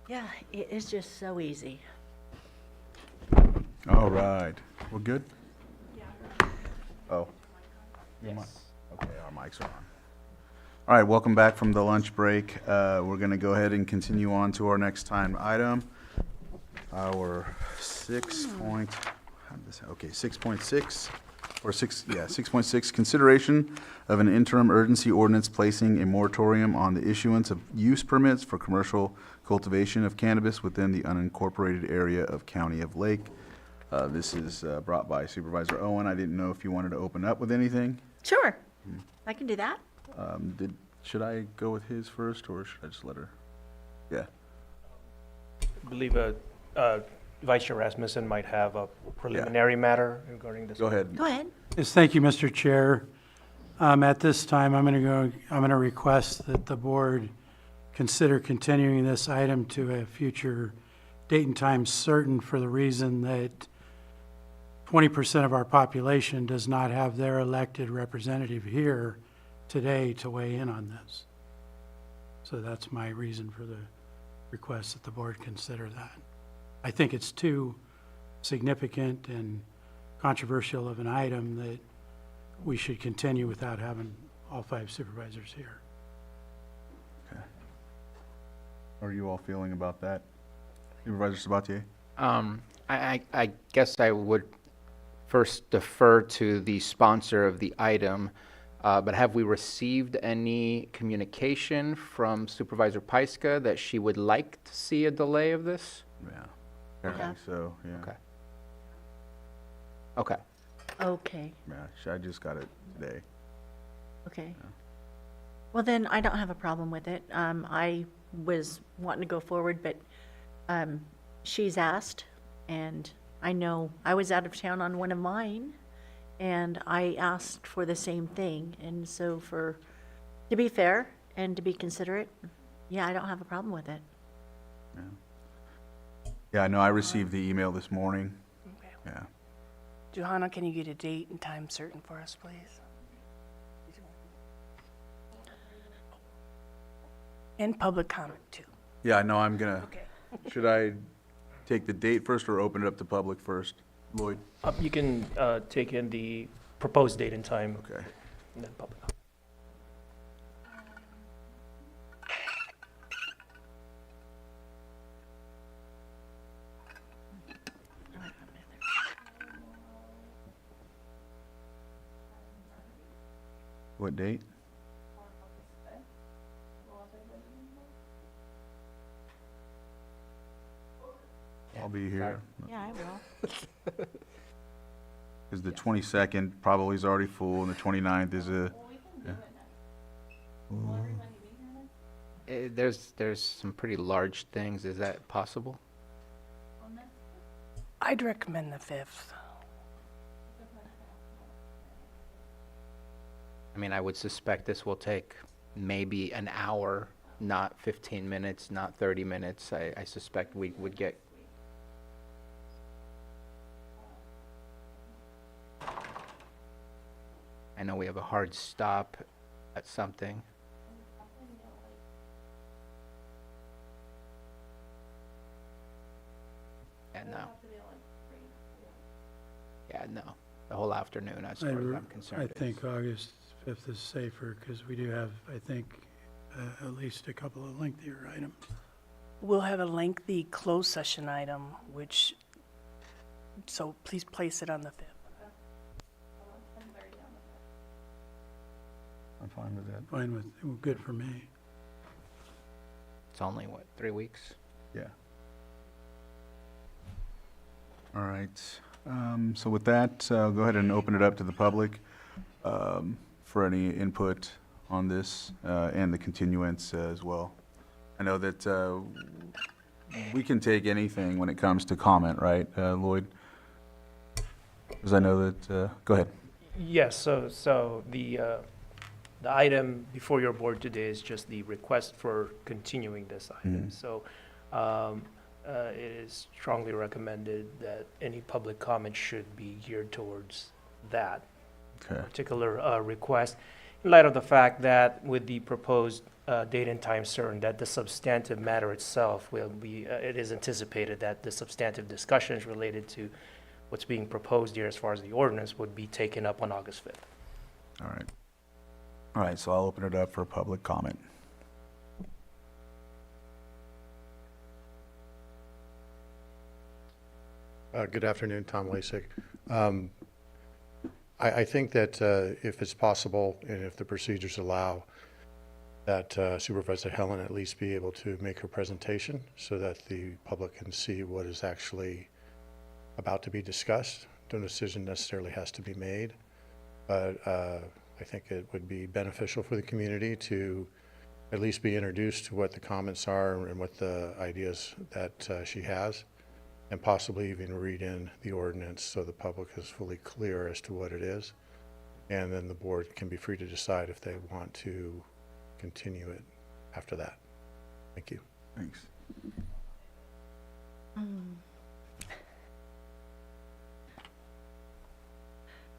Yeah, it is just so easy. All right. We're good? Oh. Your mic- Okay, our mics are on. All right, welcome back from the lunch break. We're going to go ahead and continue on to our next time item. Our 6.6, consideration of an interim urgency ordinance placing a moratorium on the issuance of use permits for commercial cultivation of cannabis within the unincorporated area of County of Lake. This is brought by Supervisor Owen. I didn't know if you wanted to open up with anything. Sure, I can do that. Should I go with his first, or should I just let her? Yeah. I believe Vice Chair Rasmussen might have a preliminary matter regarding this. Go ahead. Go ahead. Yes, thank you, Mr. Chair. At this time, I'm going to request that the board consider continuing this item to a future date and time certain, for the reason that 20% of our population does not have their elected representative here today to weigh in on this. So that's my reason for the request that the board consider that. I think it's too significant and controversial of an item that we should continue without having all 5 supervisors here. Okay. How are you all feeling about that? Supervisor Sabatier? I guess I would first defer to the sponsor of the item, but have we received any communication from Supervisor Pyska that she would like to see a delay of this? Yeah. Apparently so, yeah. Okay. Okay. Okay, Yeah, I just got it today. okay. Well, then I don't have a problem with it. I was wanting to go forward, but she's asked, and I know I was out of town on one of mine, and I asked for the same thing. And so to be fair and to be considerate, yeah, I don't have a problem with it. Yeah, I know I received the email this morning. Okay. Yeah. Johanna, can you get a date and time certain for us, please? And public comment, too. Yeah, I know I'm gonna, Okay. should I take the date first or open it up to public first? Lloyd? You can take in the proposed date and time Okay. and then public. What date? I'll be here. Yeah, I will. Because the 22nd probably is already full, and the 29th is a, There's some pretty large things. Is that possible? I'd recommend the 5th. I mean, I would suspect this will take maybe an hour, not 15 minutes, not 30 minutes. I suspect we would get. I know we have a hard stop at something. Yeah, no. Yeah, no. The whole afternoon, as far as I'm concerned. I think August 5th is safer, because we do have, I think, at least a couple of lengthier items. We'll have a lengthy closed session item, so please place it on the 5th. I'm fine with that. Fine with, good for me. It's only, what, 3 weeks? Yeah. All right. So with that, I'll go ahead and open it up to the public for any input on this and the continuance as well. I know that we can take anything when it comes to comment, right, Lloyd? Because I know that, go ahead. Yes, so the item before your board today is just the request for continuing this item. So it is strongly recommended that any public comment should be geared towards that Okay. particular request. in light of the fact that with the proposed date and time certain, that the substantive matter itself will be, it is anticipated that the substantive discussions related to what's being proposed here as far as the ordinance would be taken up on August 5th. All right. All right, so I'll open it up for public comment. Good afternoon, Tom Lasik. I think that if it's possible and if the procedures allow, that Supervisor Helen at least be able to make her presentation so that the public can see what is actually about to be discussed. No decision necessarily has to be made, but I think it would be beneficial for the community to at least be introduced to what the comments are and what the ideas that she has, and possibly even read in the ordinance so the public is fully clear as to what it is. And then the board can be free to decide if they want to continue it after that. Thank you. Thanks.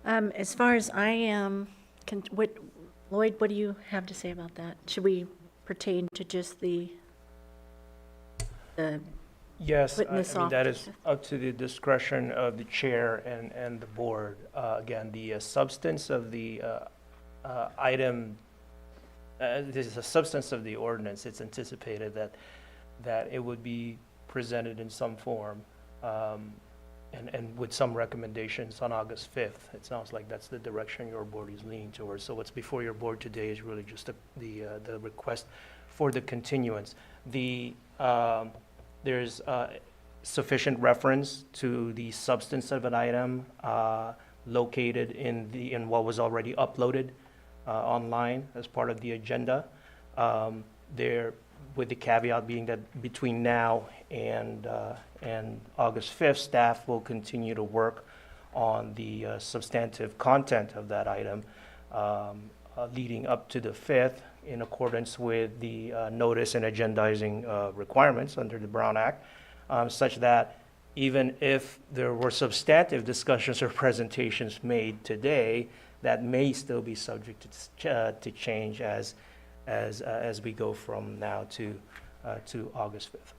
As far as I am, Lloyd, what do you have to say about that? Should we pertain to just the Yes, Putting this I mean, off that to is up to the discretion of the chair and the board. Again, the substance of the item, this is the substance of the ordinance. It's anticipated that it would be presented in some form, and with some recommendations on August 5th. It sounds like that's the direction your board is leaning towards. So what's before your board today is really just the request for the continuance. There's sufficient reference to the substance of an item located in what was already uploaded online as part of the agenda. There, with the caveat being that between now and August 5th, staff will continue to work on the substantive content of that item leading up to the 5th, in accordance with the notice and agendizing requirements under the Brown Act, such that even if there were substantive discussions or presentations made today, that may still be subject to change as we go from now to August 5th.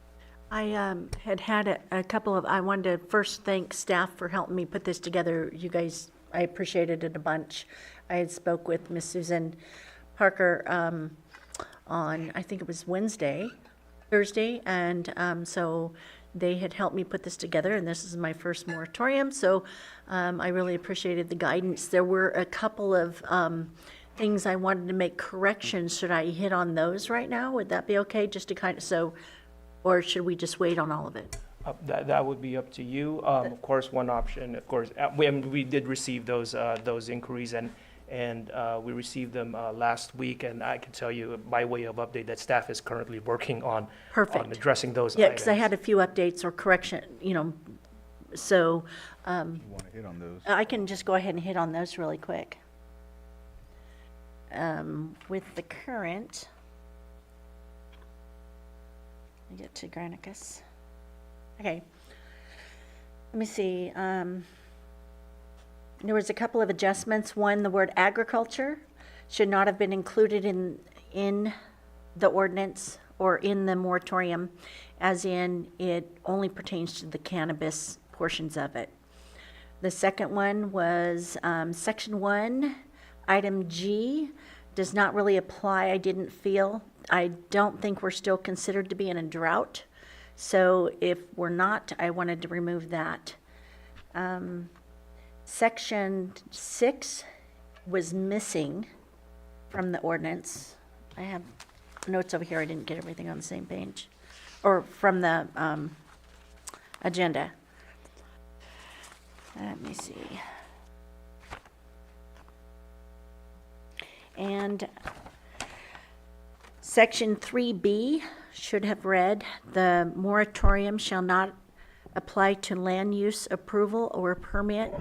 I had a couple of, I wanted to first thank staff for helping me put this together. You guys, I appreciated it a bunch. I had spoke with Miss Susan Parker on, I think it was Thursday, and so they had helped me put this together, and this is my first moratorium, so I really appreciated the guidance. There were a couple of things I wanted to make corrections. Should I hit on those right now? Would that be okay, just to kind of, or should we just wait on all of it? That would be up to you. Of course, one option, of course, we did receive those inquiries, and we received them last week, and I can tell you by way of update that staff is currently working on Perfect. addressing those Yeah, items. because I had a few updates or correction, so You want to hit on those? I can just go ahead and hit on those really quick. With the current, let me get to Granicus. Okay, let me see. There was a couple of adjustments. One, the word agriculture should not have been included in the ordinance or in the moratorium, as in it only pertains to the cannabis portions of it. The second one was Section 1, Item G, does not really apply, I didn't feel. I don't think we're still considered to be in a drought. So if we're not, I wanted to remove that. Section 6 was missing from the ordinance. I have notes over here, I didn't get everything on the same page, or from the agenda. Let me see. And Section 3B should have read, the moratorium shall not apply to land use approval or permit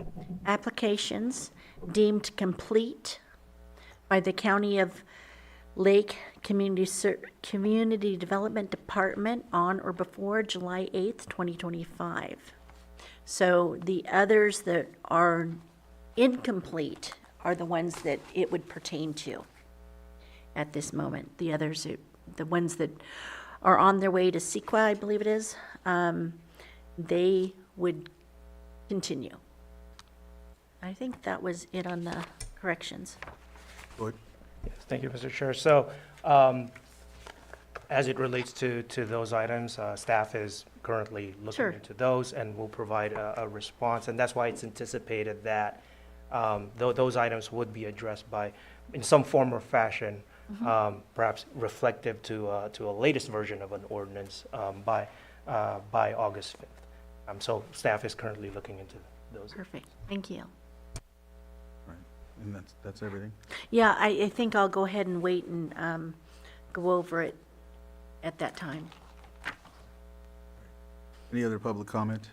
applications deemed complete by the County of Lake Community Development Department on or before July 8th, 2025. So the others that are incomplete are the ones that it would pertain to. at this moment. The others, the ones that are on their way to CEQA, I believe it is, they would continue. I think that was it on the corrections. Lloyd? Yes, thank you, Mr. Chair. So, as it relates to those items, staff is currently looking Sure. into those and will provide a response. And that's why it's anticipated that those items would be addressed in some form or fashion, perhaps reflective to a latest version of an ordinance by August 5th. So staff is currently looking into those. Perfect, thank you. Right, and that's everything? Yeah, I think I'll go ahead and wait and go over it at that time. Any other public comment?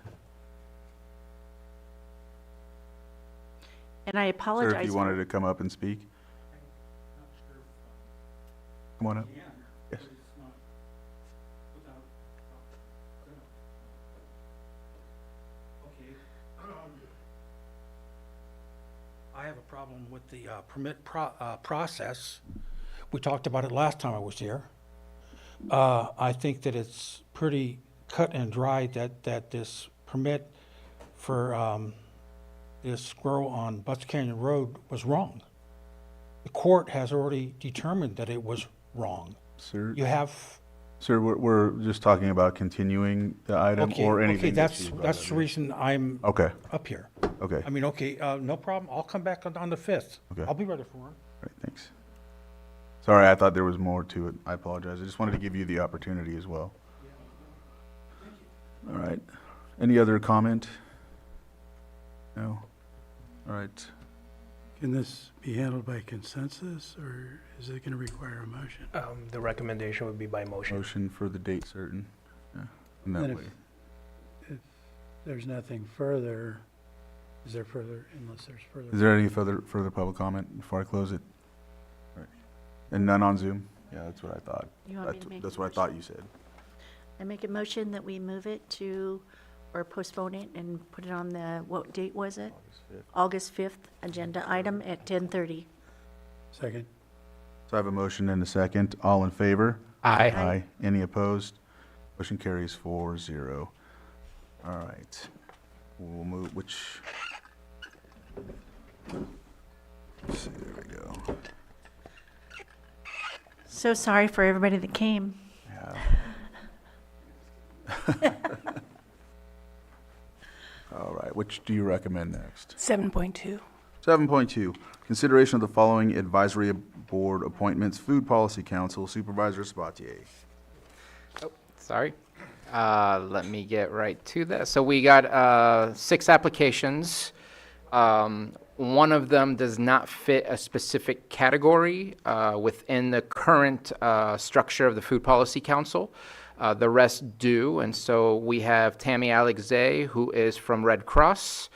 And I Sir, apologize. if you wanted to come up and speak? Come on up. Yes. I have a problem with the permit process. We talked about it last time I was here. I think that it's pretty cut and dry that this permit for this grow on Butts Canyon Road was wrong. The court has already determined that it was wrong. Sir, You have, sir, we're just talking about continuing the item okay, or okay, anything that's you brought that's up the here? reason I'm Okay, up here. okay, I mean, okay, no problem. I'll come back on the 5th. Okay. I'll be ready for it. right, thanks. Sorry, I thought there was more to it. I apologize. I just wanted to give you the opportunity as well. All right. Any other comment? No? All right. Can this be handled by consensus, or is it going to require a motion? The recommendation would be by motion. Motion for the date certain. Yeah, and that Then way. if there's nothing further, is there further, unless there's further? Is there any further public comment before I close it? All right. And none on Zoom? Yeah, that's what I thought. You want me to make That's a what I motion? thought you said. I make a motion that we move it to, or postpone it and put it on the, what date was it? August 5th, agenda item at 10:30. Second? So I have a motion and a second. All in favor? Aye. Aye. Any opposed? Motion carries 4-0. All right. We'll move, let's see, there we go. So sorry for everybody that came. Yeah. All right, which do you recommend next? 7.2. 7.2, consideration of the following advisory board appointments, Food Policy Council, Supervisor Sabatier. Sorry. Let me get right to that. So we got 6 applications. One of them does not fit a specific category within the current structure of the Food Policy Council. The rest do, and so we have Tammy Alexei, who is from Red Cross.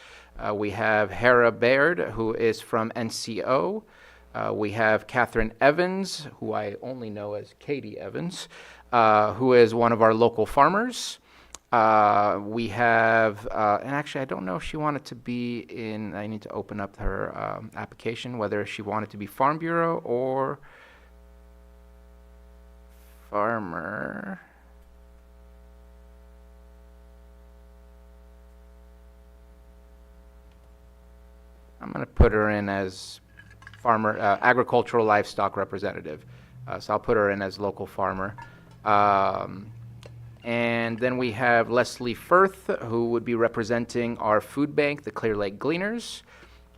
We have Hera Baird, who is from NCO. We have Catherine Evans, who I only know as Katie Evans, who is one of our local farmers. We have, and actually, I don't know if she wanted to be in, I need to open up her application, whether she wanted to be Farm Bureau or farmer. I'm going to put her in as farmer, agricultural livestock representative. So I'll put her in as local farmer. And then we have Leslie Firth, who would be representing our food bank, the Clear Lake Gleaners.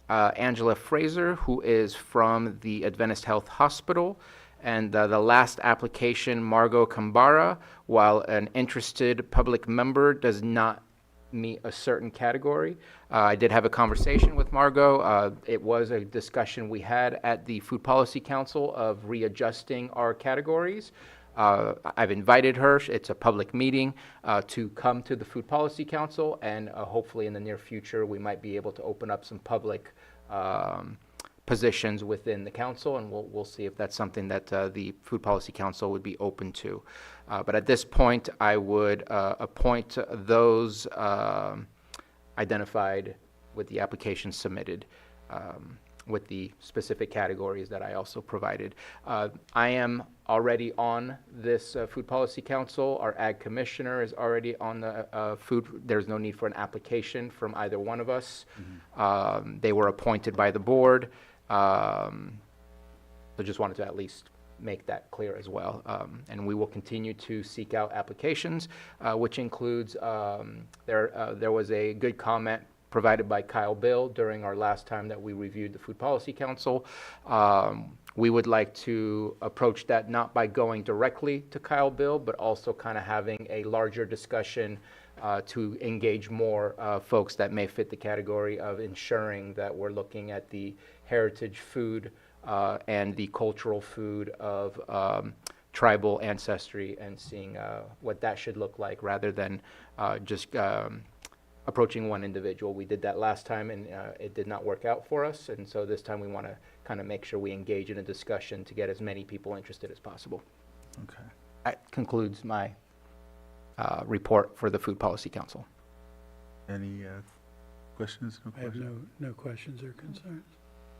Angela Fraser, who is from the Adventist Health Hospital. And the last application, Margot Kambara, while an interested public member does not meet a certain category. I did have a conversation with Margot. It was a discussion we had at the Food Policy Council of readjusting our categories. I've invited her, it's a public meeting, to come to the Food Policy Council, and hopefully in the near future, we might be able to open up some public positions within the council, and we'll see if that's something that the Food Policy Council would be open to. But at this point, I would appoint those identified with the application submitted. with the specific categories that I also provided. I am already on this Food Policy Council. Our Ag Commissioner is already on the food. There's no need for an application from either one of us. They were appointed by the board. So just wanted to at least make that clear as well. And we will continue to seek out applications, which includes, there was a good comment provided by Kyle Bill during our last time that we reviewed the Food Policy Council. We would like to approach that not by going directly to Kyle Bill, but also kind of having a larger discussion to engage more folks that may fit the category of ensuring that we're looking at the heritage food and the cultural food of tribal ancestry and seeing what that should look like rather than just approaching one individual. We did that last time and it did not work out for us, and so this time we want to kind of make sure we engage in a discussion to get as many people interested as possible. Okay. That concludes my report for the Food Policy Council. Any questions? No I have questions? no questions or concerns.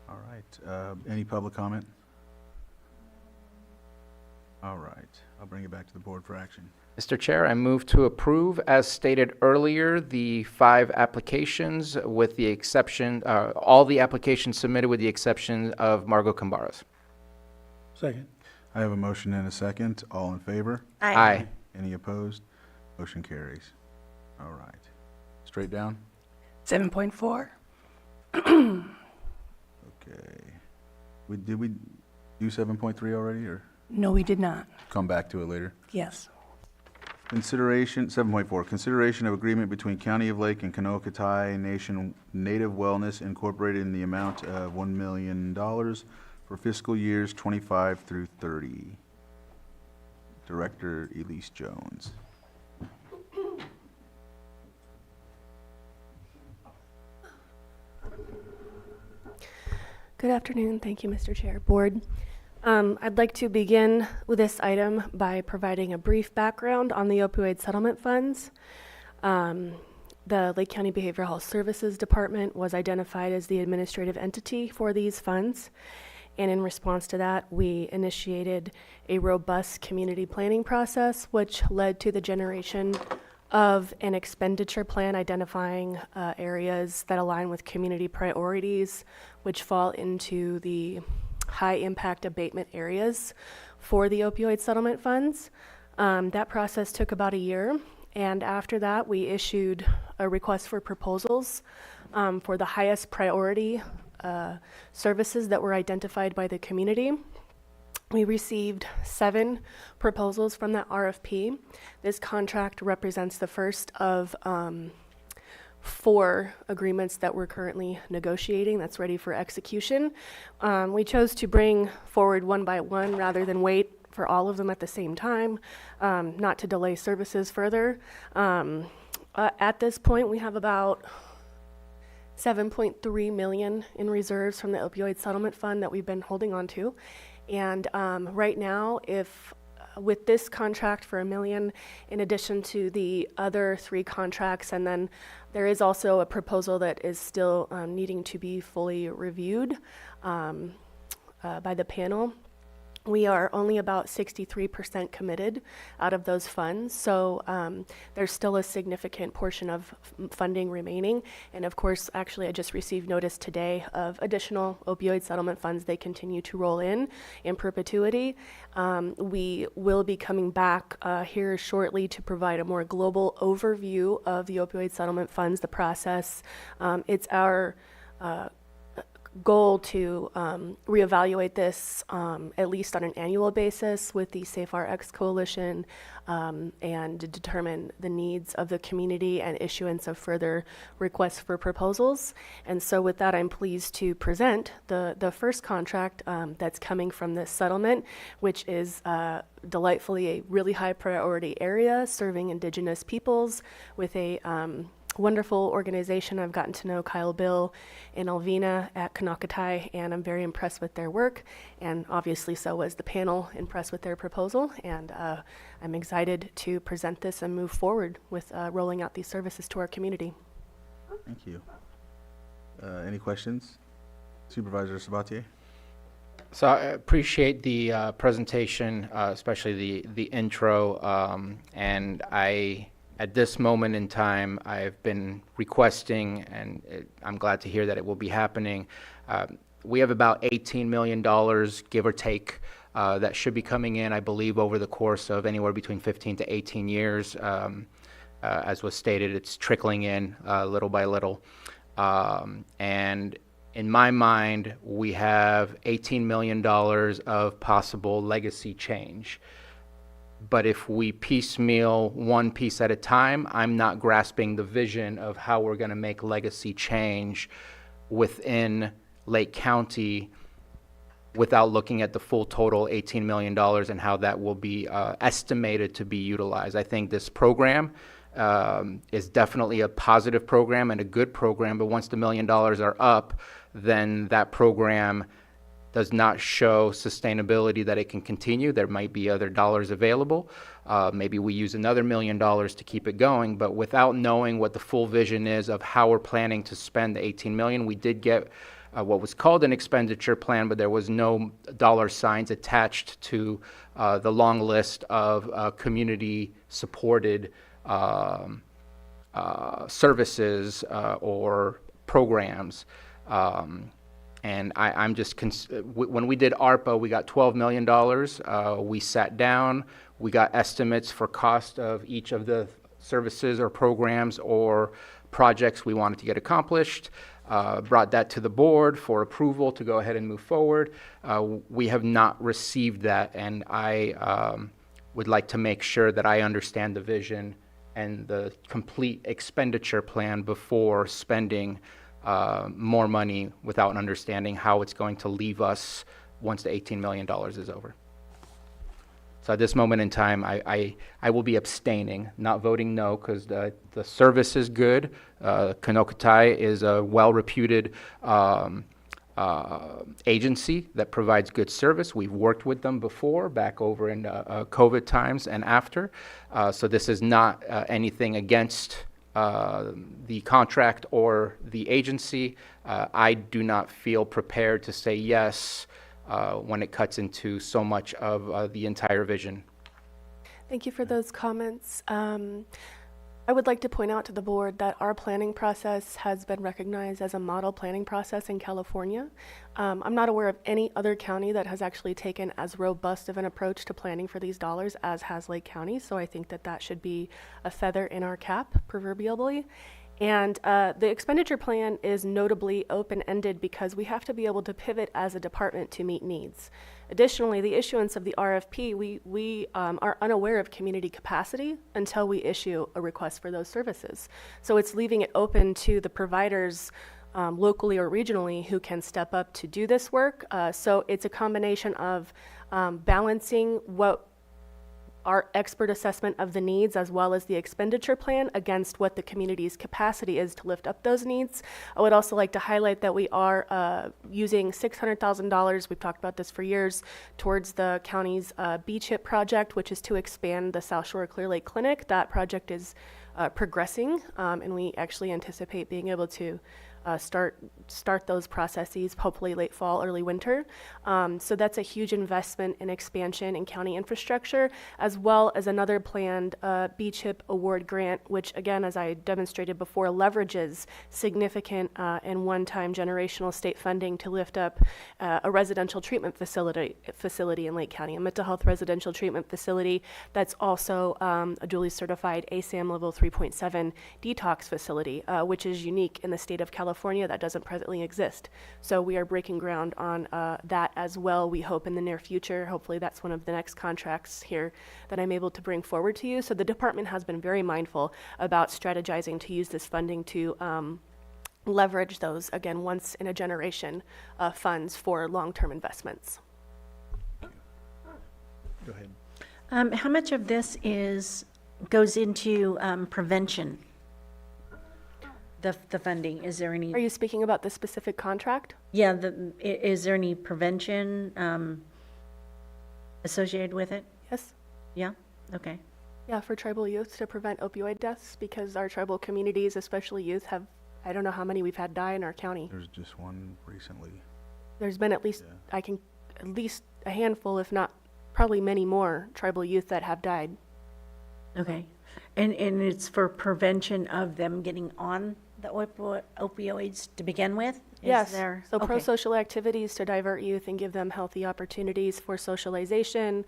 All right. Any public comment? All right. I'll bring it back to the board for action. Mr. Chair, I move to approve, as stated earlier, the 5 applications with the exception, all the applications submitted with the exception of Margot Cambaras. Second. I have a motion and a second. All in favor? Aye. Any opposed? Motion carries. All right. Straight down? 7.4? Okay. Did we do 7.3 already, or No, we did not. come back to it later? Yes. Consideration, 7.4, consideration of agreement between County of Lake and Kanokatai Nation Native Wellness Incorporated in the amount of $1 million for fiscal years 25 through 30. Director Elise Jones. Good afternoon. Thank you, Mr. Chair. Board. I'd like to begin with this item by providing a brief background on the opioid settlement funds. The Lake County Behavioral Health Services Department was identified as the administrative entity for these funds. And in response to that, we initiated a robust community planning process, which led to the generation of an expenditure plan identifying areas that align with community priorities, which fall into the high impact abatement areas for the opioid settlement funds. That process took about a year, and after that we issued a request for proposals for the highest priority services that were identified by the community. We received 7 proposals from that RFP. This contract represents the first of 4 agreements that we're currently negotiating that's ready for execution. We chose to bring forward one by one rather than wait for all of them at the same time, not to delay services further. At this point, we have about $7.3 million in reserves from the opioid settlement fund that we've been holding on to. And right now, with this contract for $1 million, in addition to the other 3 contracts, and then there is also a proposal that is still needing to be fully reviewed by the panel. We are only about 63% committed out of those funds, so there's still a significant portion of funding remaining. And of course, actually, I just received notice today of additional opioid settlement funds. They continue to roll in perpetuity. We will be coming back here shortly to provide a more global overview of the opioid settlement funds, the process. It's our goal to reevaluate this at least on an annual basis with the SafeRx Coalition and to determine the needs of the community and issuance of further requests for proposals. And so with that, I'm pleased to present the first contract that's coming from this settlement, which is delightfully a really high priority area serving Indigenous peoples with a wonderful organization. I've gotten to know Kyle Bill and Alvina at Kanokatai, and I'm very impressed with their work, and obviously so was the panel impressed with their proposal, and I'm excited to present this and move forward with rolling out these services to our community. Thank you. Any questions? Supervisor Sabatier? So I appreciate the presentation, especially the intro. And at this moment in time, I've been requesting, and I'm glad to hear that it will be happening. We have about $18 million, give or take, that should be coming in, I believe, over the course of anywhere between 15 to 18 years. As was stated, it's trickling in little by little. And in my mind, we have $18 million of possible legacy change. But if we piecemeal one piece at a time, I'm not grasping the vision of how we're going to make legacy change within Lake County without looking at the full total $18 million and how that will be estimated to be utilized. I think this program is definitely a positive program and a good program, but once the $1 million are up, then that program does not show sustainability that it can continue. There might be other dollars available. Maybe we use another $1 million to keep it going, but without knowing what the full vision is of how we're planning to spend the $18 million, we did get what was called an expenditure plan, but there was no dollar signs attached to the long list of community-supported services or programs. And I'm just, when we did ARPA, we got $12 million. We sat down, we got estimates for cost of each of the services or programs or projects we wanted to get accomplished. Brought that to the board for approval to go ahead and move forward. We have not received that, and I would like to make sure that I understand the vision and the complete expenditure plan before spending more money without understanding how it's going to leave us once the $18 million is over. So at this moment in time, I will be abstaining, not voting no, because the service is good. Kanokatai is a well-reputed agency that provides good service. We've worked with them before, back over in COVID times and after. So this is not anything against the contract or the agency. I do not feel prepared to say yes when it cuts into so much of the entire vision. Thank you for those comments. I would like to point out to the board that our planning process has been recognized as a model planning process in California. I'm not aware of any other county that has actually taken as robust of an approach to planning for these dollars as has Lake County, so I think that that should be a feather in our cap, proverbially. And the expenditure plan is notably open-ended because we have to be able to pivot as a department to meet needs. Additionally, the issuance of the RFP, we are unaware of community capacity until we issue a request for those services. So it's leaving it open to the providers locally or regionally who can step up to do this work. So it's a combination of balancing what our expert assessment of the needs as well as the expenditure plan against what the community's capacity is to lift up those needs. I would also like to highlight that we are using $600,000, we've talked about this for years, towards the county's B-CHIP project, which is to expand the South Shore Clear Lake Clinic. That project is progressing, and we actually anticipate being able to start those processes hopefully late fall, early winter. So that's a huge investment in expansion in county infrastructure, as well as another planned B-CHIP award grant, which again, as I demonstrated before, leverages significant and one-time generational state funding to lift up a residential treatment facility in Lake County, a mental health residential treatment facility that's also a duly certified ASAM level 3.7 detox facility, which is unique in the state of California. That doesn't presently exist. So we are breaking ground on that as well, we hope, in the near future. Hopefully that's one of the next contracts here that I'm able to bring forward to you. So the department has been very mindful about strategizing to use this funding to leverage those, again, once in a generation funds for long-term investments. Go ahead. How much of this goes into prevention? The funding, is there any? Are you speaking about the specific contract? Yeah, is there any prevention associated with it? Yes. Yeah, okay. Yeah, for tribal youth to prevent opioid deaths, because our tribal communities, especially youth, have, I don't know how many we've had die in our county. There's just one recently. there's been at least, at least a handful, if not probably many more tribal youth that have died. Okay. And it's for prevention of them getting on the opioids to begin with? Yes, Is there, so okay. pro-social activities to divert youth and give them healthy opportunities for socialization,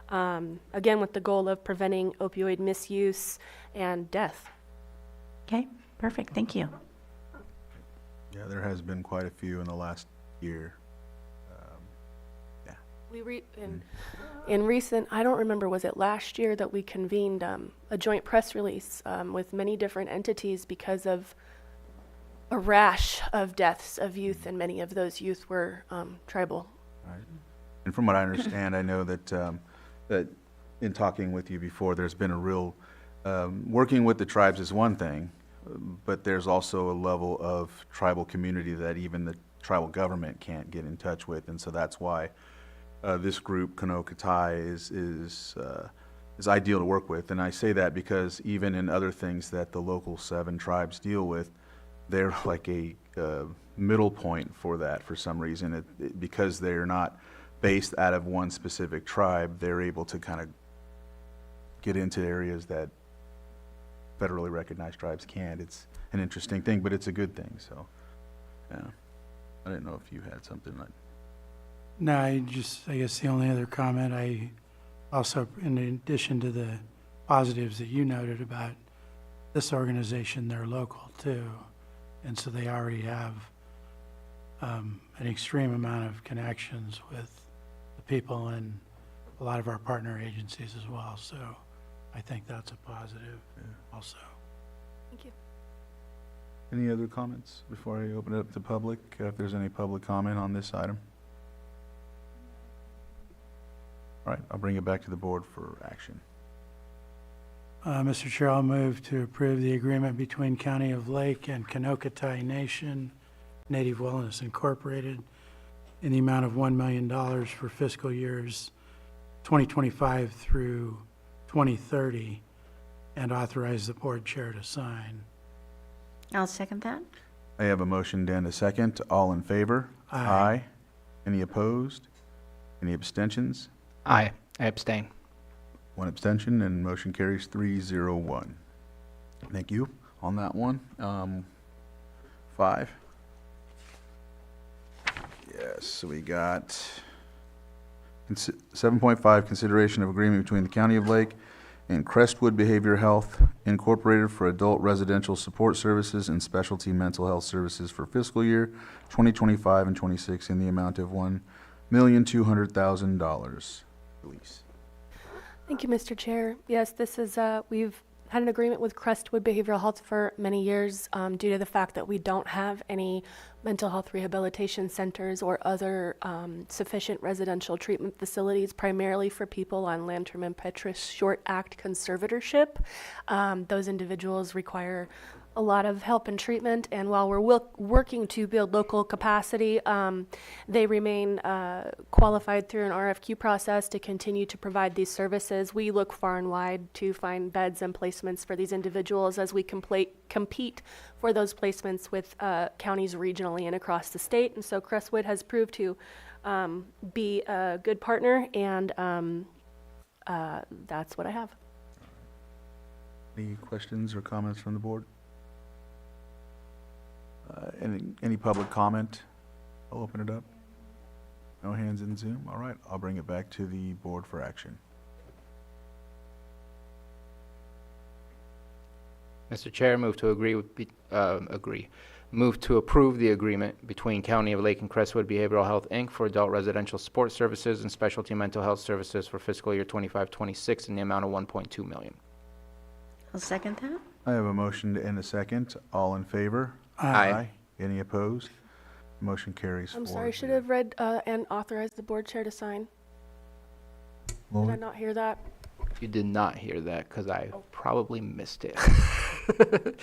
again, with the goal of preventing opioid misuse and death. Okay, perfect, thank you. Yeah, there has been quite a few in the last year. We in recent, I don't remember, was it last year that we convened a joint press release with many different entities because of a rash of deaths of youth, and many of those youth were tribal. Right. And from what I understand, I know that, that in talking with you before, there's been a real, working with the tribes is one thing, but there's also a level of tribal community that even the tribal government can't get in touch with, and so that's why this group, Kanokatai, is ideal to work with. And I say that because even in other things that the local 7 tribes deal with, they're like a middle point for that for some reason. Because they're not based out of one specific tribe, they're able to kind of get into areas that federally recognized tribes can't. It's an interesting thing, but it's a good thing. So, yeah. I didn't know if you had something like. No, I guess the only other comment, I also, in addition to the positives that you noted about this organization, they're local too. And so they already have an extreme amount of connections with the people and a lot of our partner agencies as well. So I think that's a positive also. Thank you. Any other comments before I open it up to public? If there's any public comment on this item? All right, I'll bring it back to the board for action. Mr. Chair, I'll move to approve the agreement between County of Lake and Kanokatai Nation Native Wellness Incorporated in the amount of $1 million for fiscal years 2025 through 2030, and authorize the board chair to sign. I'll second that. I have a motion and a second. All in favor? Aye. Any opposed? Any abstentions? Aye. I abstain. 1 abstention, and motion carries 3-0-1. Thank you on that one. 5. Yes, so we got 7.5, consideration of agreement between the County of Lake and Crestwood Behavioral Health Incorporated for adult residential support services and specialty mental health services for fiscal year 2025 and 26 in the amount of $1,200,000. Elise. Thank you, Mr. Chair. Yes, this is, we've had an agreement with Crestwood Behavioral Health for many years due to the fact that we don't have any mental health rehabilitation centers or other sufficient residential treatment facilities, primarily for people on Lantern and Petrus Short Act conservatorship. Those individuals require a lot of help and treatment, and while we're working to build local capacity, they remain qualified through an RFQ process to continue to provide these services. We look far and wide to find beds and placements for these individuals as we compete for those placements with counties regionally and across the state. And so Crestwood has proved to be a good partner, and that's what I have. Any questions or comments from the board? Any public comment? I'll open it up. No hands in Zoom? All right, I'll bring it back to the board for action. Mr. Chair, move to move to approve the agreement between County of Lake and Crestwood Behavioral Health, Inc. for adult residential support services and specialty mental health services for fiscal year 25-26 in the amount of $1.2 million. I'll second that. I have a motion and a second. All in favor? Aye. Any opposed? Motion carries. I'm 4-0. sorry, should have read and authorized the board chair to sign. Did I Lloyd? not hear that? You did not hear that because I probably missed it.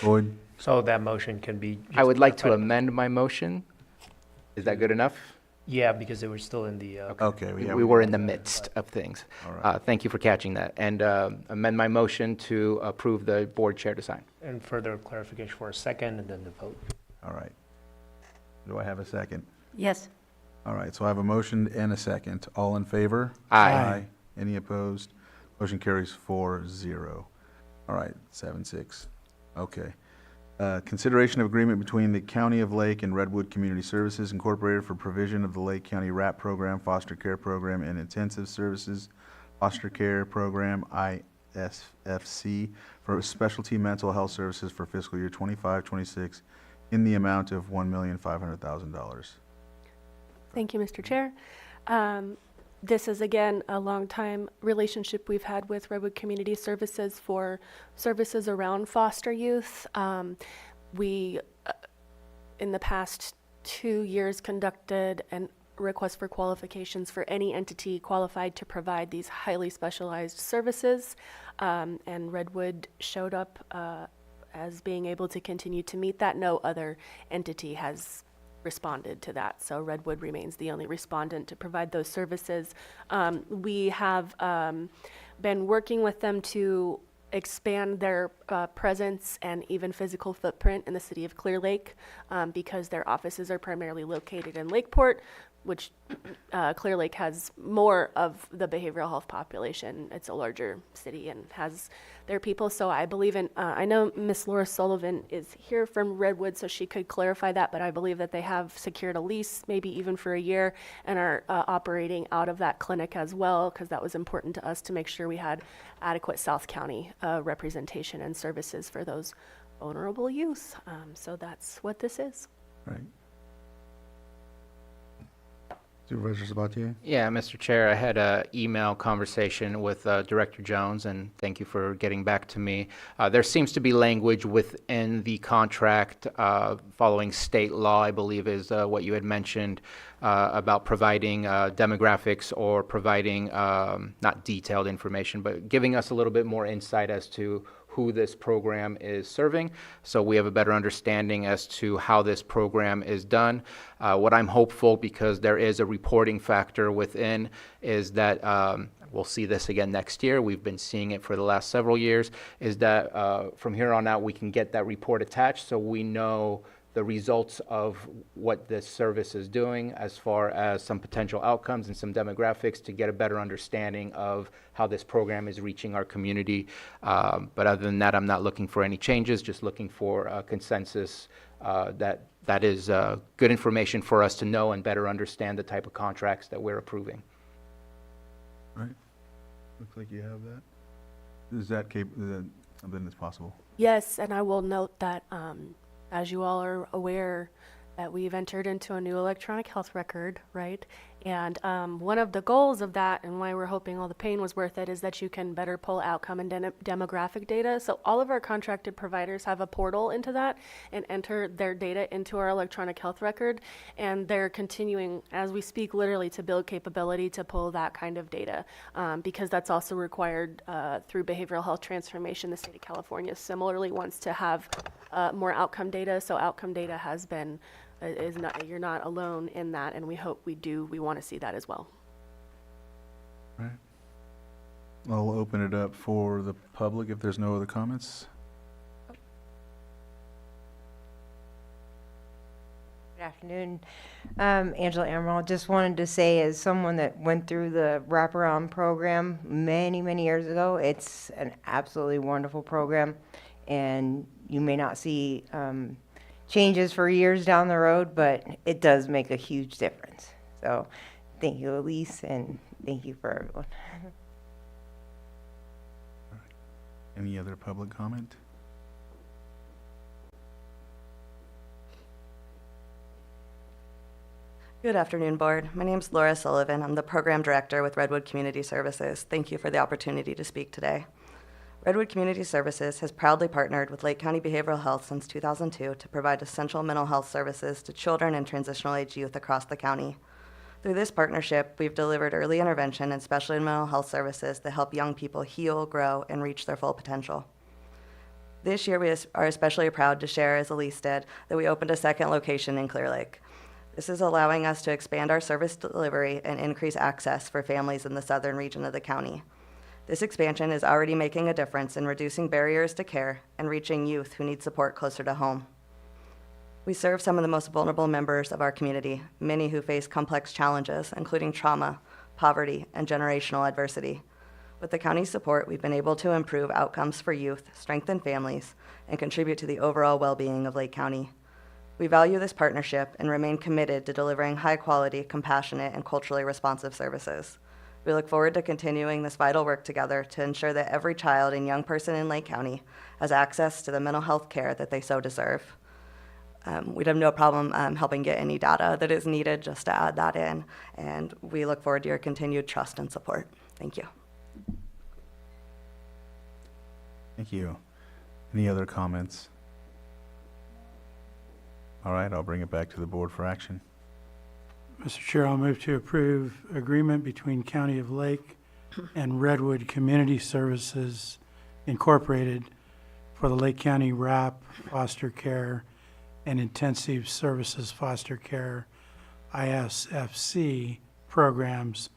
Lloyd? So that motion can be. I would like to just- amend my motion. Is that good enough? Yeah, because they were still in the. Okay. We were in the midst of things. All right. Thank you for catching that. And amend my motion to approve the board chair to sign. And further clarification for a second and then the vote. All right. Do I have a second? Yes. All right, so I have a motion and a second. All in favor? Aye. Any opposed? Motion carries 4-0. All right, 7-6. Okay. Consideration of agreement between the County of Lake and Redwood Community Services Incorporated for provision of the Lake County RAP Program, Foster Care Program, and Intensive Services Foster Care Program, ISFC, for specialty mental health services for fiscal year 25-26 in the amount of $1,500,000. Thank you, Mr. Chair. This is, again, a long-time relationship we've had with Redwood Community Services for services around foster youth. We, in the past 2 years, conducted an request for qualifications for any entity qualified to provide these highly specialized services. And Redwood showed up as being able to continue to meet that. No other entity has responded to that. So Redwood remains the only respondent to provide those services. We have been working with them to expand their presence and even physical footprint in the city of Clear Lake because their offices are primarily located in Lakeport, which Clear Lake has more of the behavioral health population. It's a larger city and has their people. So I believe in, I know Miss Laura Sullivan is here from Redwood, so she could clarify that, but I believe that they have secured a lease, maybe even for a year, and are operating out of that clinic as well, because that was important to us to make sure we had adequate South County representation and services for those vulnerable youth. So that's what this is. Right. Supervisor Sabatier? Yeah, Mr. Chair, I had an email conversation with Director Jones, and thank you for getting back to me. There seems to be language within the contract following state law, I believe is what you had mentioned, about providing demographics or providing, not detailed information, but giving us a little bit more insight as to who this program is serving, so we have a better understanding as to how this program is done. What I'm hopeful, because there is a reporting factor within, is that we'll see this again next year. We've been seeing it for the last several years, is that from here on out we can get that report attached so we know the results of what this service is doing as far as some potential outcomes and some demographics to get a better understanding of how this program is reaching our community. But other than that, I'm not looking for any changes, just looking for a consensus that is good information for us to know and better understand the type of contracts that we're approving. Right. Looks like you have that. Is that something that's possible? Yes, and I will note that as you all are aware, that we've entered into a new electronic health record, right? And one of the goals of that, and why we're hoping all the pain was worth it, is that you can better pull outcome and demographic data. So all of our contracted providers have a portal into that and enter their data into our electronic health record. And they're continuing, as we speak, literally to build capability to pull that kind of data, because that's also required through behavioral health transformation. The state of California similarly wants to have more outcome data. So outcome data has been is not, you're not alone in that, and we hope we want to see that as well. Right. I'll open it up for the public if there's no other comments. Good afternoon. Angela Emerald. Just wanted to say, as someone that went through the wraparound program many, many years ago, it's an absolutely wonderful program, and you may not see changes for years down the road, but it does make a huge difference. So thank you, Elise, and thank you for everyone. Any other public comment? Good afternoon, Board. My name is Laura Sullivan. I'm the Program Director with Redwood Community Services. Thank you for the opportunity to speak today. Redwood Community Services has proudly partnered with Lake County Behavioral Health since 2002 to provide essential mental health services to children and transitional age youth across the county. Through this partnership, we've delivered early intervention and special mental health services that help young people heal, grow, and reach their full potential. This year, we are especially proud to share, as Elise did, that we opened a second location in Clear Lake. This is allowing us to expand our service delivery and increase access for families in the southern region of the county. This expansion is already making a difference in reducing barriers to care and reaching youth who need support closer to home. We serve some of the most vulnerable members of our community, many who face complex challenges, including trauma, poverty, and generational adversity. With the county's support, we've been able to improve outcomes for youth, strengthen families, and contribute to the overall well-being of Lake County. We value this partnership and remain committed to delivering high-quality, compassionate, and culturally responsive services. We look forward to continuing this vital work together to ensure that every child and young person in Lake County has access to the mental health care that they so deserve. We'd have no problem helping get any data that is needed just to add that in, and we look forward to your continued trust and support. Thank you. Thank you. Any other comments? All right, I'll bring it back to the board for action. Mr. Chair, I'll move to approve agreement between County of Lake and Redwood Community Services Incorporated for the Lake County RAP Foster Care and Intensive Services Foster Care ISFC programs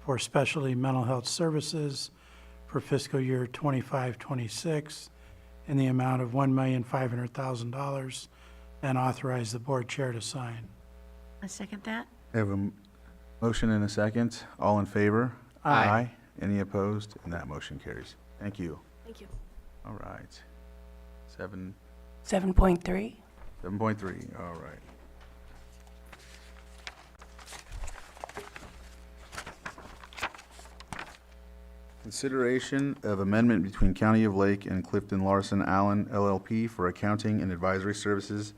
for specialty mental health services for fiscal year 25-26 in the amount of $1,500,000 and authorize the board chair to sign. I second that. I have a motion and a second. All in favor? Aye. Any opposed? And that motion carries. Thank you. Thank you. All right. 7.3. 7.3, all right. Consideration of amendment between County of Lake and Clifton Larson Allen LLP for accounting and advisory services,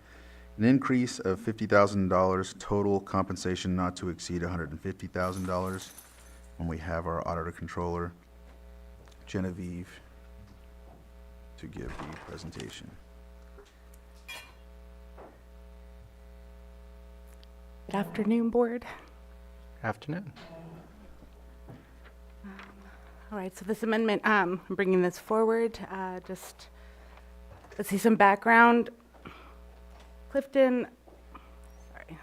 an increase of $50,000, total compensation not to exceed $150,000. When we have our auditor controller, Genevieve, to give the presentation. Good afternoon, board. Afternoon. All right, so this amendment, I'm bringing this forward, just, let's see, some background. Clifton, sorry,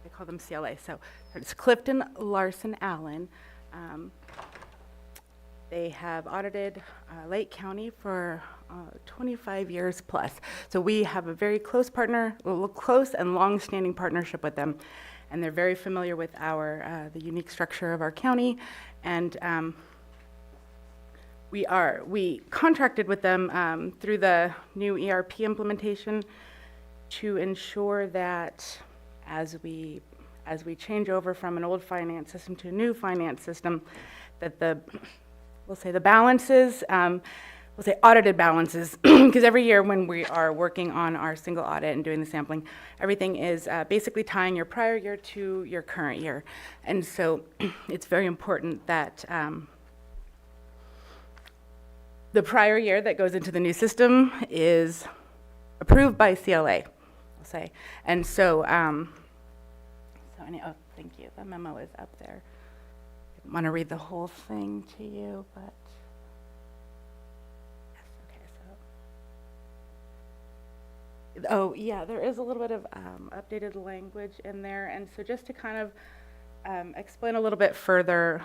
they call them CLA, so it's Clifton Larson Allen. They have audited Lake County for 25 years plus. So we have a very close close and long-standing partnership with them, and they're very familiar with the unique structure of our county, and we contracted with them through the new ERP implementation to ensure that as we change over from an old finance system to a new finance system, that we'll say the balances, we'll say audited balances, because every year when we are working on our single audit and doing the sampling, everything is basically tying your prior year to your current year. And so it's very important that the prior year that goes into the new system is approved by CLA, I'll say. And so, oh, thank you, the memo is up there. I didn't want to read the whole thing to you, but, yes, okay, so. Oh, yeah, there is a little bit of updated language in there. And so just to kind of explain a little bit further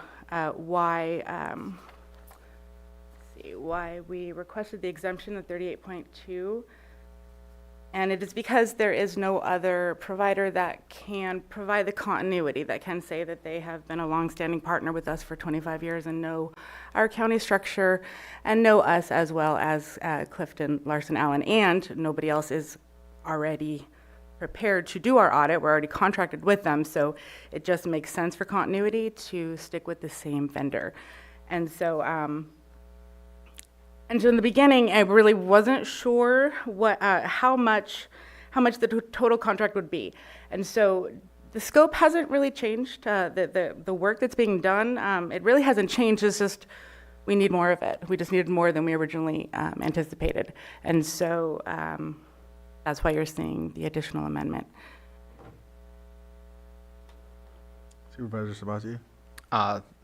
why we requested the exemption of 38.2, and it is because there is no other provider that can provide the continuity, that can say that they have been a longstanding partner with us for 25 years and know our county structure and know us as well as Clifton Larson Allen, and nobody else is already prepared to do our audit. We're already contracted with them, so it just makes sense for continuity to stick with the same vendor. And so in the beginning, I really wasn't sure how much the total contract would be. And so the scope hasn't really changed. The work that's being done, it really hasn't changed. It's just we need more of it. We just needed more than we originally anticipated. And so that's why you're seeing the additional amendment. Supervisor Sabatier?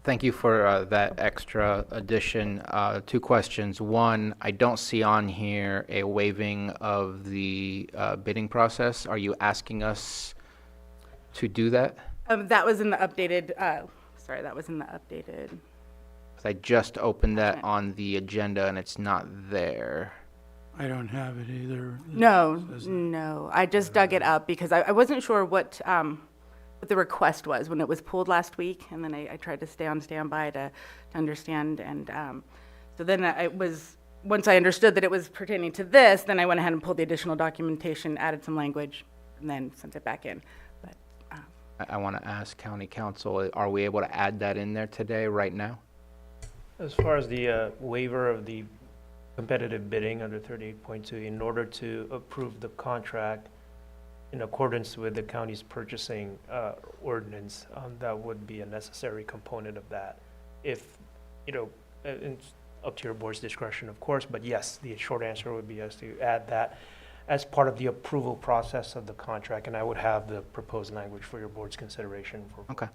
Thank you for that extra addition. Two questions. One, I don't see on here a waiving of the bidding process. Are you asking us to do that? That was in the updated, that was in the updated. 'Cause I just opened that on the agenda and it's not there. I don't have it either. No, Says that. no, I just dug it up because I wasn't sure what the request was when it was pulled last week, and then I tried to stay on standby to understand, and so then once I understood that it was pertaining to this, then I went ahead and pulled the additional documentation, added some language, and then sent it back in. But I want to ask county council, are we able to add that in there today, right now? As far as the waiver of the competitive bidding under 38.2, in order to approve the contract in accordance with the county's purchasing ordinance, that would be a necessary component of that. If, it's up to your board's discretion, of course, but yes, the short answer would be yes, to add that as part of the approval process of the contract, and I would have the proposed language for your board's consideration for. Okay.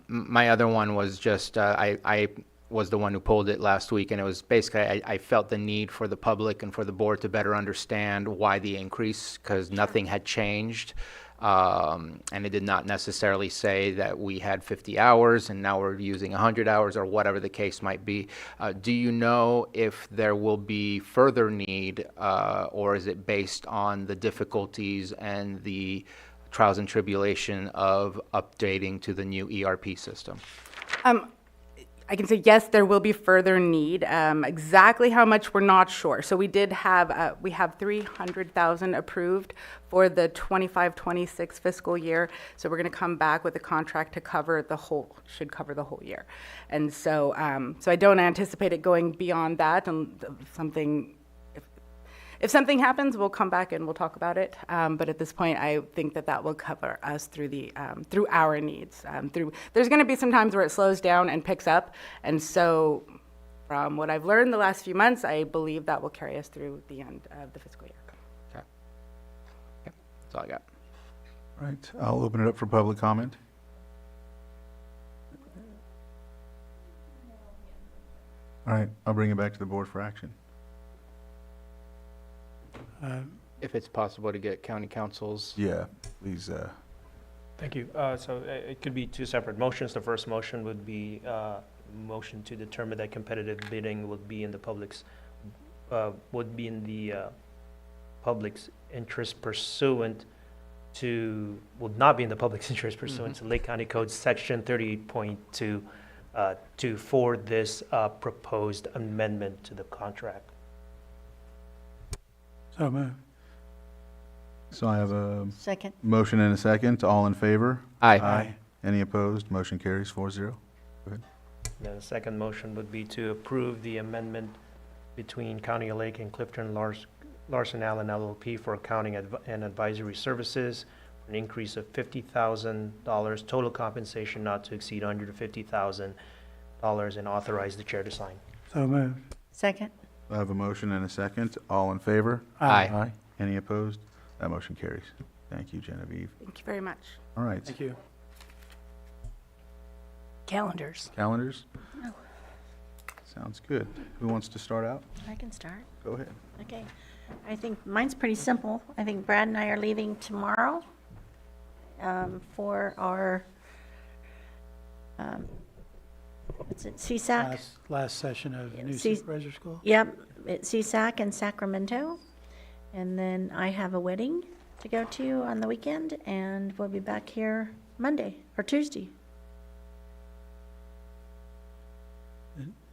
My other one was just, I was the one who pulled it last week, and it was basically, I felt the need for the public and for the board to better understand why the increase, because nothing had changed. And it did not necessarily say that we had 50 hours and now we're using 100 hours or whatever the case might be. Do you know if there will be further need, or is it based on the difficulties and the trials and tribulation of updating to the new ERP system? I can say yes, there will be further need. Exactly how much, we're not sure. So we have 300,000 approved for the 25-26 fiscal year. So we're going to come back with a contract to cover the whole year. And so, so I don't anticipate it going beyond that. And if something happens, we'll come back and we'll talk about it. But at this point, I think that will cover us through through our needs. There's going to be some times where it slows down and picks up, and so from what I've learned the last few months, I believe that will carry us through the end of the fiscal year. Okay. Okay. That's all I got. All right, I'll open it up for public comment. All right, I'll bring it back to the board for action. If it's possible to get county councils. Yeah, please, Thank you. So it could be two separate motions. The first motion would be motion to determine that competitive bidding would be in the public's interest pursuant to, would not be in the public's interest pursuant to Lake County Code Section 38.2 for this proposed amendment to the contract. So moved. so I have a Second. motion and a second. All in favor? Aye. Any opposed? Motion carries 4-0. Then the second motion would be to approve the amendment between County of Lake and Clifton Larson Allen LLP for accounting and advisory services, an increase of $50,000, total compensation not to exceed $150,000, and authorize the chair to sign. So moved. Second. I have a motion and a second. All in favor? Aye. Any opposed? That motion carries. Thank you, Genevieve. Thank you very much. All right, Thank you. Calendars. calendars? Sounds good. Who wants to start out? I can start. Go ahead. Okay. I think mine's pretty simple. I think Brad and I are leaving tomorrow for our, what's it, CSAC? Last session of new See- supervisor school. Yep, at CSAC in Sacramento. And then I have a wedding to go to on the weekend, and we'll be back here Monday or Tuesday.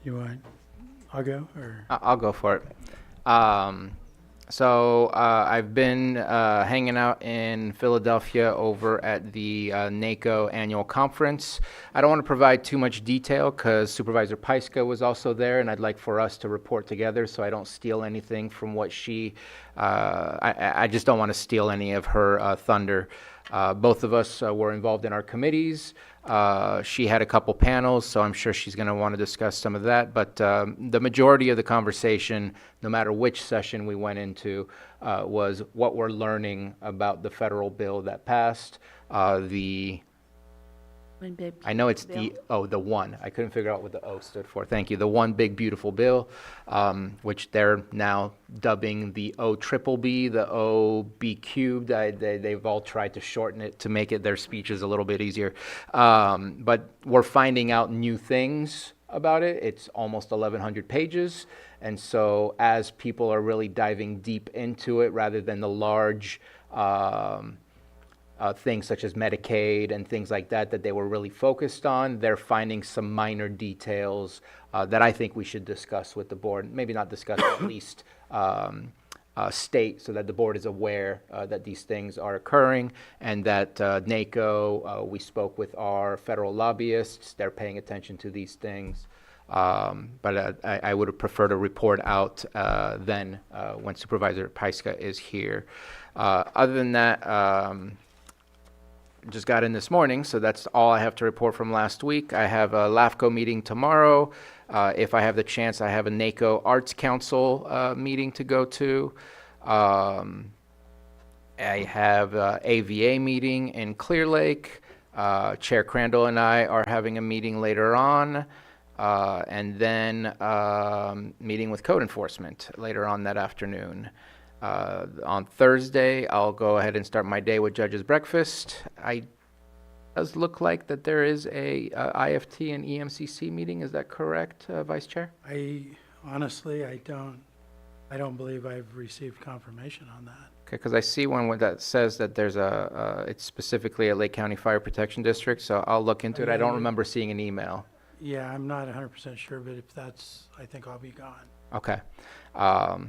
You want, I'll go, or? I'll go for it. So I've been hanging out in Philadelphia over at the NACO annual conference. I don't want to provide too much detail because Supervisor Pyska was also there, and I'd like for us to report together so I don't steal anything from what she, I just don't want to steal any of her thunder. Both of us were involved in our committees. She had a couple panels, so I'm sure she's going to want to discuss some of that. But the majority of the conversation, no matter which session we went into, was what we're learning about the federal bill that passed. I know it's the one. I couldn't figure out what the O stood for. Thank you. The one big beautiful bill, which they're now dubbing the O triple B, the O B cubed. They've all tried to shorten it to make it their speeches a little bit easier. But we're finding out new things about it. It's almost 1,100 pages. And so as people are really diving deep into it, rather than the large things such as Medicaid and things like that that they were really focused on, they're finding some minor details that I think we should discuss with the board. Maybe not discuss, at least state so that the board is aware that these things are occurring, and that NACO, we spoke with our federal lobbyists, they're paying attention to these things. But I would prefer to report out then when Supervisor Pyska is here. Other than that, just got in this morning, so that's all I have to report from last week. I have a LAFCO meeting tomorrow. If I have the chance, I have a NACO Arts Council meeting to go to. I have a AVA meeting in Clear Lake. Chair Crandall and I are having a meeting later on. And then meeting with code enforcement later on that afternoon. On Thursday, I'll go ahead and start my day with Judge's Breakfast. It does look like that there is a IFT and EMCC meeting. Is that correct, Vice Chair? Honestly, I don't believe I've received confirmation on that. Okay, because I see one that says that there's it's specifically a Lake County Fire Protection District, so I'll look into it. I don't remember seeing an email. Yeah, I'm not 100% sure, but if that's, I think I'll be gone. Okay.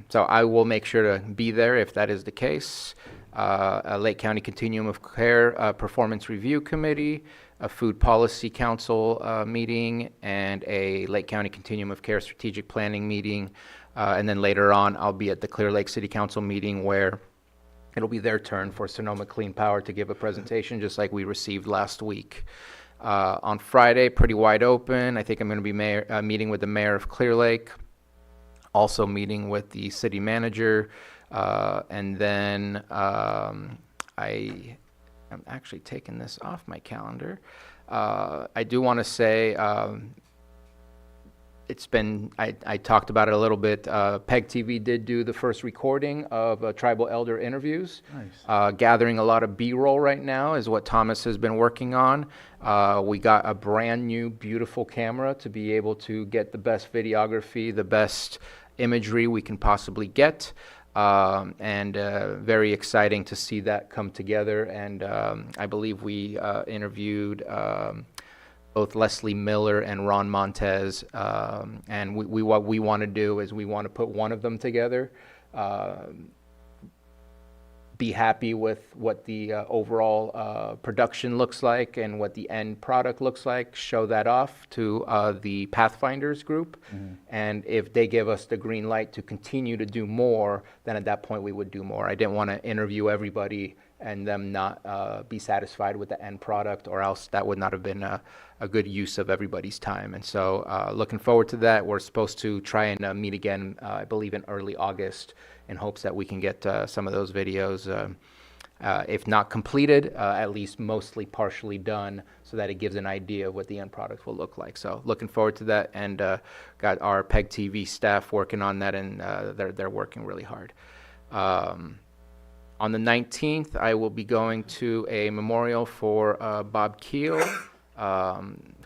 So I will make sure to be there if that is the case. A Lake County Continuum of Care Performance Review Committee, a Food Policy Council meeting, and a Lake County Continuum of Care Strategic Planning meeting. And then later on, I'll be at the Clear Lake City Council meeting where it'll be their turn for Sonoma Clean Power to give a presentation, just like we received last week. On Friday, pretty wide open. I think I'm going to be meeting with the mayor of Clear Lake, also meeting with the city manager, and then I'm actually taking this off my calendar. I do want to say it's been, I talked about it a little bit. PEG TV did do the first recording of tribal elder interviews. Nice. Gathering a lot of B-roll right now is what Thomas has been working on. We got a brand new, beautiful camera to be able to get the best videography, the best imagery we can possibly get. And very exciting to see that come together. And I believe we interviewed both Leslie Miller and Ron Montez. And what we want to do is we want to put one of them together, be happy with what the overall production looks like and what the end product looks like, show that off to the Pathfinders group. Mm-hmm. And if they give us the green light to continue to do more, then at that point we would do more. I didn't want to interview everybody and them not be satisfied with the end product, or else that would not have been a good use of everybody's time. And so looking forward to that. We're supposed to try and meet again, I believe in early August, in hopes that we can get some of those videos, if not completed, at least mostly partially done, so that it gives an idea of what the end product will look like. So looking forward to that, and got our PEG TV staff working on that, and they're working really hard. On the 19th, I will be going to a memorial for Bob Keel,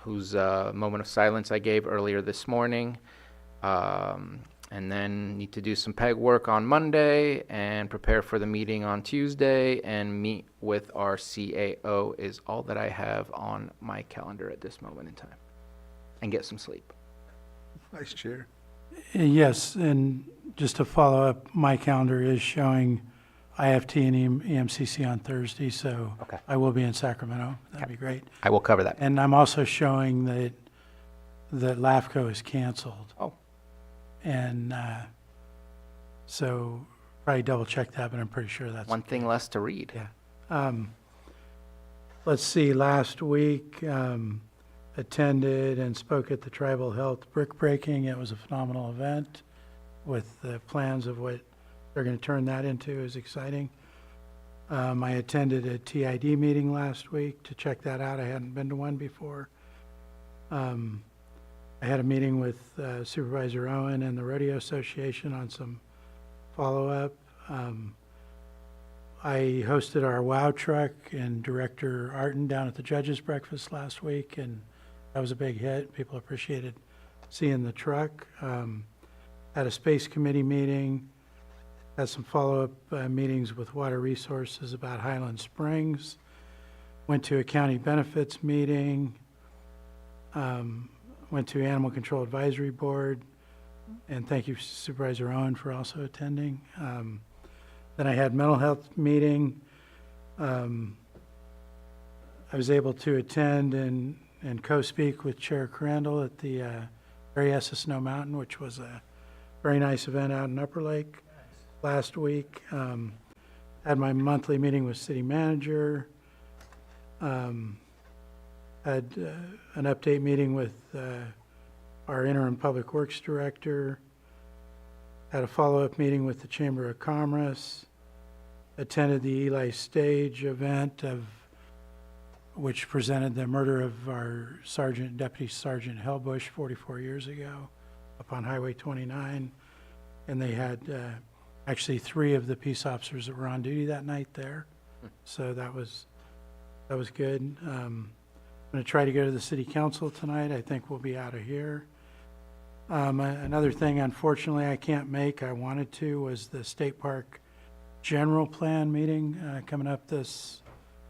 whose moment of silence I gave earlier this morning. And then need to do some PEG work on Monday and prepare for the meeting on Tuesday and meet with our CAO is all that I have on my calendar at this moment in time. And get some sleep. Vice Chair. Yes, and just to follow up, my calendar is showing IFT and EMCC on Thursday, so Okay. I will be in Sacramento. That'd be great. I will cover that. And I'm also showing that LAFCO is canceled. Oh. And so probably double check that, but I'm pretty sure that's One thing less to read. Yeah. Let's see, last week, attended and spoke at the Tribal Health Brick Breaking. It was a phenomenal event with the plans of what they're going to turn that into is exciting. I attended a TID meeting last week to check that out. I hadn't been to one before. I had a meeting with Supervisor Owen and the Rodeo Association on some follow-up. I hosted our WOW truck and Director Arton down at the Judges Breakfast last week, and that was a big hit. People appreciated seeing the truck. Had a space committee meeting, had some follow-up meetings with Water Resources about Highland Springs, went to a county benefits meeting, went to Animal Control Advisory Board, and thank you Supervisor Owen for also attending. Then I had mental health meeting. I was able to attend and co-speak with Chair Crandall at the Berryessa Snow Mountain, which was a very nice event out in Upper Lake last week. Had my monthly meeting with City Manager. Had an update meeting with our interim Public Works Director. Had a follow-up meeting with the Chamber of Commerce. Attended the Eli Stage event which presented the murder of our Deputy Sergeant Hellbush 44 years ago up on Highway 29. And they had actually 3 of the peace officers that were on duty that night there. So that was good. I'm going to try to go to the city council tonight. I think we'll be out of here. Another thing, unfortunately, I can't make, I wanted to, was the State Park General Plan meeting coming up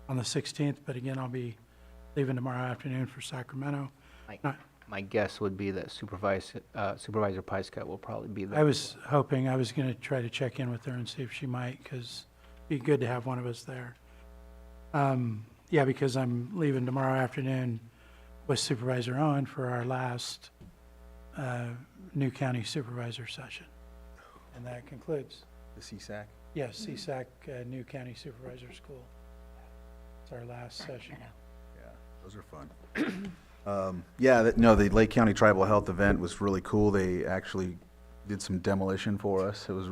on the 16th. But again, I'll be leaving tomorrow afternoon for Sacramento. My guess would be that Supervisor Pyska will probably be there. I was hoping, I was going to try to check in with her and see if she might, because it'd be good to have one of us there. Yeah, because I'm leaving tomorrow afternoon with Supervisor Owen for our last new county supervisor session. And that concludes. The CSAC? Yes, CSAC, new county supervisor school. It's our last session. Yeah, those are fun. The Lake County Tribal Health event was really cool. They actually did some demolition for us. It was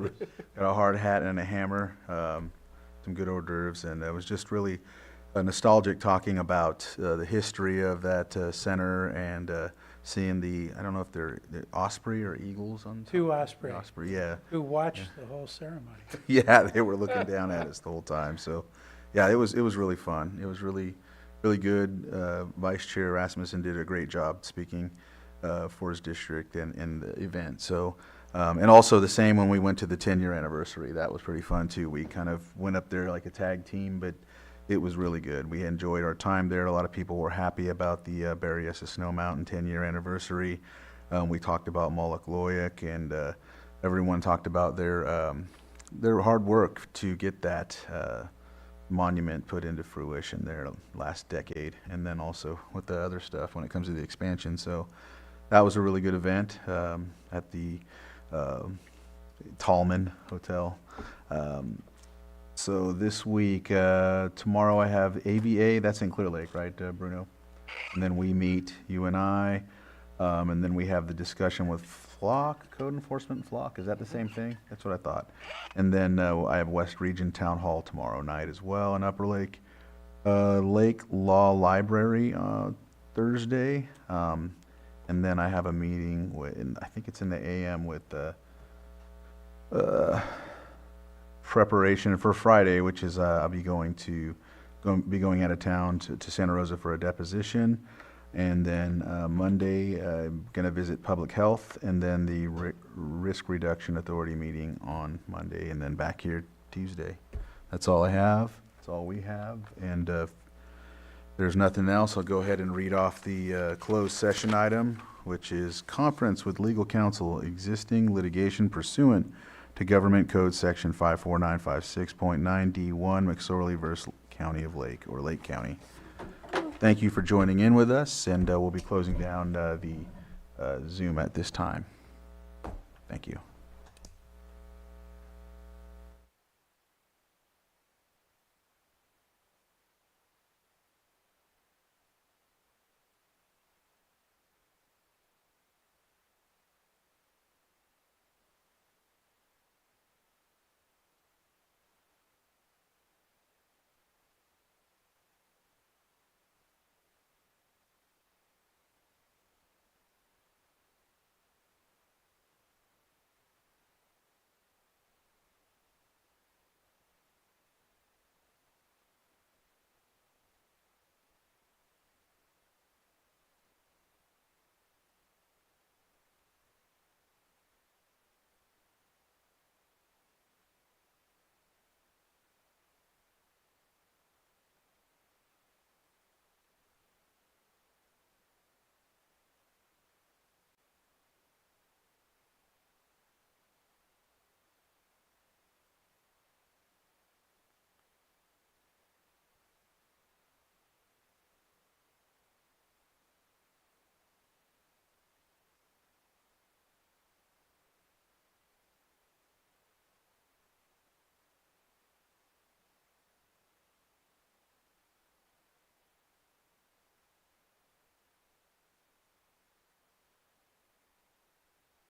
got a hard hat and a hammer, some good hors d'oeuvres, and it was just really nostalgic talking about the history of that center and seeing I don't know if they're osprey or eagles on top. 2 osprey. Osprey, yeah. Who watched the whole ceremony. Yeah, they were looking down at us the whole time. So, yeah, it was really fun. It was really good. Vice Chair Rasmussen did a great job speaking for his district and the event. So, and also the same when we went to the 10-year anniversary. That was pretty fun too. We kind of went up there like a tag team, but it was really good. We enjoyed our time there. A lot of people were happy about the Berryessa Snow Mountain 10-year anniversary. We talked about Moloch Loyick, and everyone talked about their hard work to get that monument put into fruition there last decade, and then also with the other stuff when it comes to the expansion. So that was a really good event at the Tallman Hotel. So this week, tomorrow I have AVA, that's in Clear Lake, right, Bruno? And then we meet, you and I, and then we have the discussion with Flock, Code Enforcement Flock. Is that the same thing? That's what I thought. And then I have West Region Town Hall tomorrow night as well in Upper Lake. Lake Law Library Thursday. And then I have a meeting I think it's in the AM with preparation for Friday, which is I'll be going out of town to Santa Rosa for a deposition, and then Monday I'm going to visit Public Health, and then the Risk Reduction Authority meeting on Monday, and then back here Tuesday. That's all I have. That's all we have, and if there's nothing else, I'll go ahead and read off the closed session item, which is conference with legal counsel, existing litigation pursuant to Government Code Section 54956.9D1, McSorley versus County of Lake, or Lake County. Thank you for joining in with us, and we'll be closing down the Zoom at this time. Thank you.